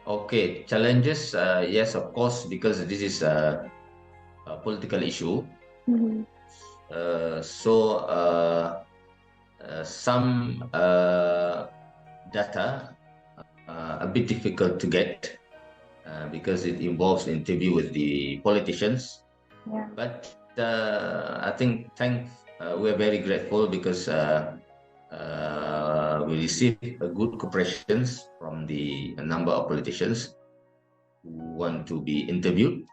Okay, challenges. Yes, of course, because this is a political issue. Mm-hmm. Some data a bit difficult to get because it involves interview with the politicians. Yeah. But I think we're very grateful because we received a good cooperations from a number of politicians who want to be interviewed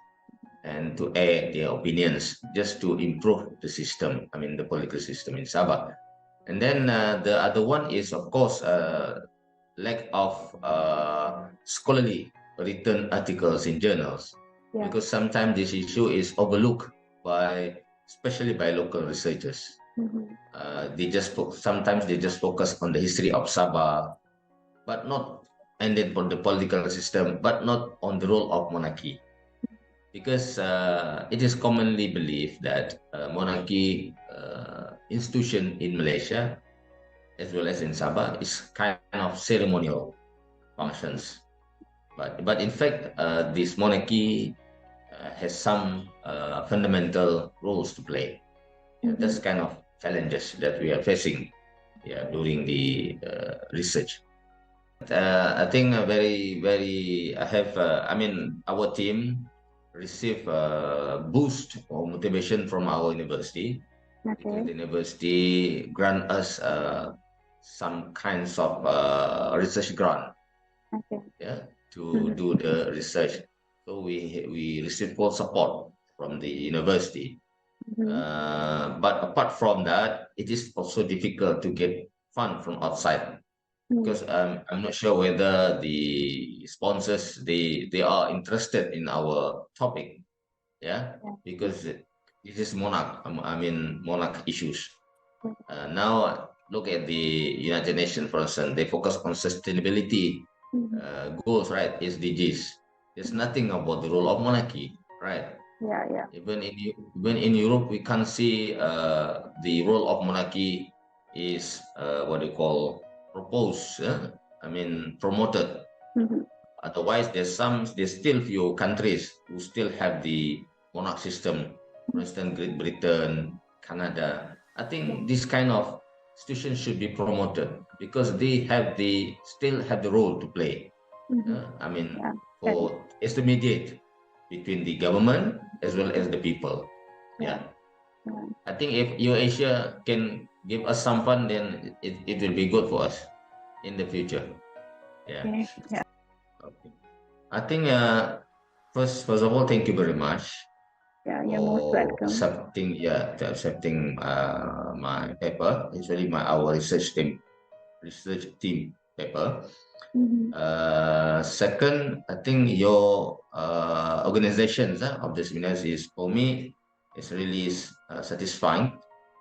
and to air their opinions just to improve the system, I mean the political system in Sabah. And then the other one is, of course, lack of scholarly written articles in journals, Yeah. because sometimes this issue is overlooked especially by local researchers. Mm-hmm. Sometimes they just focus on the history of Sabah, but not, and then for the political system, but not on the role of monarchy, because it is commonly believed that monarchy institution in Malaysia as well as in Sabah is kind of ceremonial functions. But in fact, this monarchy has some fundamental roles to play. Yeah, that's kind of challenges that we are facing, yeah, during the research. I think I mean, our team received a boost or motivation from our university, because Okay. the university grant us some kinds of research grant, Okay. yeah, to Mm-hmm. do the research. So we received full support from the university. Mm-hmm. But apart from that, it is also difficult to get fund from outside, because I'm not sure whether the sponsors they are interested in our topic, yeah, Yeah. because this is I mean monarch issues. Yeah. Now look at the United Nations, for instance, they focus on sustainability Mm-hmm. goals, right? SDGs. There's nothing about the role of monarchy, right? Yeah. Yeah. Even in Europe, we can't see the role of monarchy is what they call proposed. I mean promoted. Mm-hmm. Otherwise, there's still few countries who still have the monarch system. For instance, Great Britain, Canada. I Yeah. think this kind of institutions should be promoted because they still have the role to play. Mm-hmm. I mean, Yeah. Correct. for as the mediate between the government as well as the people. Yeah. Yeah, Yeah. I think if Eurasia can give us some fund, then it will be good for us in the future. Yeah. Okay. Yeah. Okay. I think first of all, thank you very much Yeah. You're most for welcome. accepting my paper, actually our research team paper. Mm-hmm. Second, I think your organizations of the seminars is, for me, is really satisfying.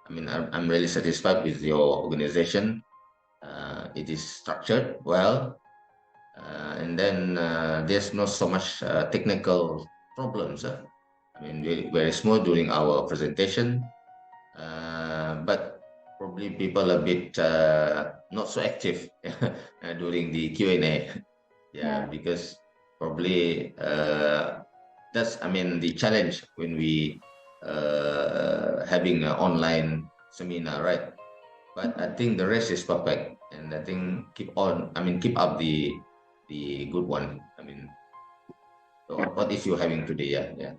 I mean, I'm really satisfied with your organization. It is structured well, and then there's not so much technical problems. I mean, very smooth during our presentation, but probably people a bit not so active during the Q&A. Yeah, Yeah. because probably that's, I mean, the challenge when we having an online seminar, right? But I think the rest is perfect, and I think keep up the good one. I mean, Yeah. what is you having today? Yeah, yeah.